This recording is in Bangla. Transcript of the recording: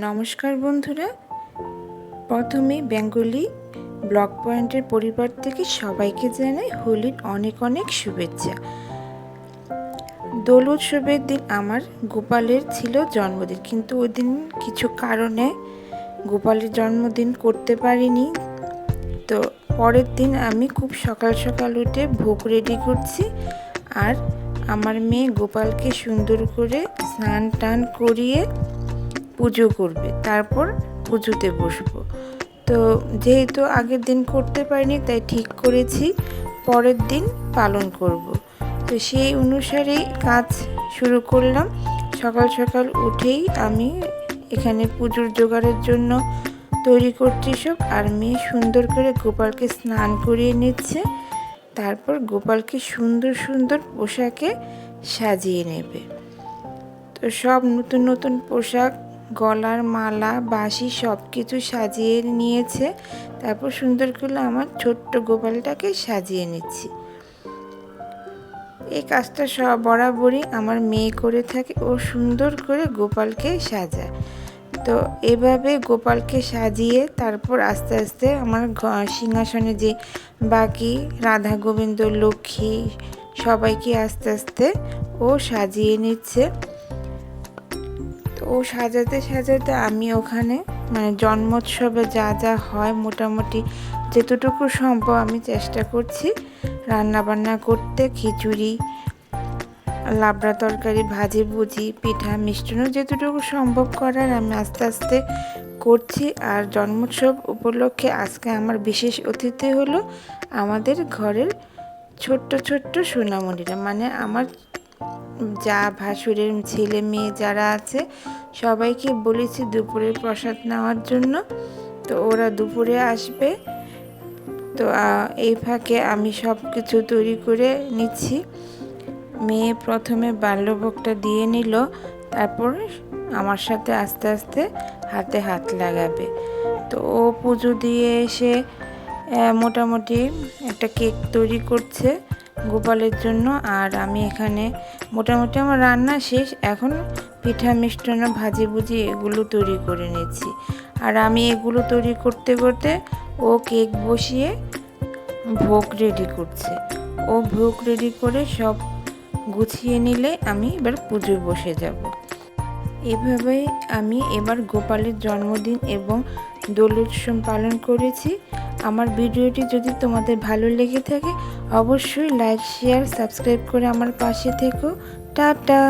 নমস্কার বন্ধুরা, প্রথমে বেঙ্গলি ব্লগ পয়েন্টের পরিবার থেকে সবাইকে জানাই হোলির অনেক অনেক শুভেচ্ছা। দোল উৎসবের দিন আমার গোপালের ছিল জন্মদিন, কিন্তু ওই দিন কিছু কারণে গোপালের জন্মদিন করতে পারিনি। তো পরের দিন আমি খুব সকাল সকাল উঠে ভোগ রেডি করছি, আর আমার মেয়ে গোপালকে সুন্দর করে স্নান টান করিয়ে পুজো করবে, তারপর পুজোতে বসবো। তো যেহেতু আগের দিন করতে পারিনি, তাই ঠিক করেছি পরের দিন পালন করব। তো সেই অনুসারেই কাজ শুরু করলাম। সকাল সকাল উঠেই আমি এখানে পুজোর জোগাড়ের জন্য তৈরি করছি সব, আর মেয়ে সুন্দর করে গোপালকে স্নান করিয়ে নিচ্ছে। তারপর গোপালকে সুন্দর সুন্দর পোশাকে সাজিয়ে নেবে। তো সব নতুন নতুন পোশাক, গলার মালা, বাঁশি সব কিছু সাজিয়ে নিয়েছে। তারপর সুন্দর করে আমার ছোট্ট গোপালটাকে সাজিয়ে নিচ্ছি। এই কাজটা সব বরাবরই আমার মেয়ে করে থাকে, ও সুন্দর করে গোপালকে সাজায়। তো এভাবে গোপালকে সাজিয়ে তারপর আস্তে আস্তে আমার সিংহাসনে যে বাকি রাধা গোবিন্দ লক্ষ্মী সবাইকে আস্তে আস্তে ও সাজিয়ে নিচ্ছে। তো ও সাজাতে সাজাতে আমি ওখানে জন্মোৎসবে যা যা হয় মোটামুটি যেতটুকু সম্ভব আমি চেষ্টা করছি রান্নাবান্না করতে। খিচুড়ি, লাবড়া তরকারি, ভাজি ভুজি, পিঠা, মিষ্টান্ন যেতটুকু সম্ভব করার আমি আস্তে আস্তে করছি। আর জন্মোৎসব উপলক্ষে আজকে আমার বিশেষ অতিথি হলো আমাদের ঘরের ছোট্ট ছোট্ট সোনামণিরা, আমার যা ভাসুরের ছেলে মেয়ে যারা আছে সবাইকে বলেছি দুপুরের প্রসাদ নেওয়ার জন্য। তো ওরা দুপুরে আসবে। তো এই ফাঁকে আমি সব কিছু তৈরি করে নিচ্ছি। মেয়ে প্রথমে বাল্যভোগটা দিয়ে নিল, তারপর আমার সাথে আস্তে আস্তে হাতে হাত লাগাবে। তো ও পুজো দিয়ে এসে মোটামুটি একটা কেক তৈরি করছে গোপালের জন্য। আর আমি এখানে মোটামুটি আমার রান্না শেষ, এখন পিঠা, মিষ্টান্ন, ভাজি ভুজি এগুলো তৈরি করে নিচ্ছি। আর আমি এগুলো তৈরি করতে করতে ও কেক বসিয়ে ভোগ রেডি করছে। ও ভোগ রেডি করে সব গুছিয়ে নিলে আমি এবার পুজোয় বসে যাব। এভাবেই আমি এবার গোপালের জন্মদিন এবং দোল উৎসব পালন করেছি। আমার ভিডিওটি যদি তোমাদের ভালো লেগে থাকে অবশ্যই লাইক, শেয়ার, সাবস্ক্রাইব করে আমার পাশে থেকো। টাটা।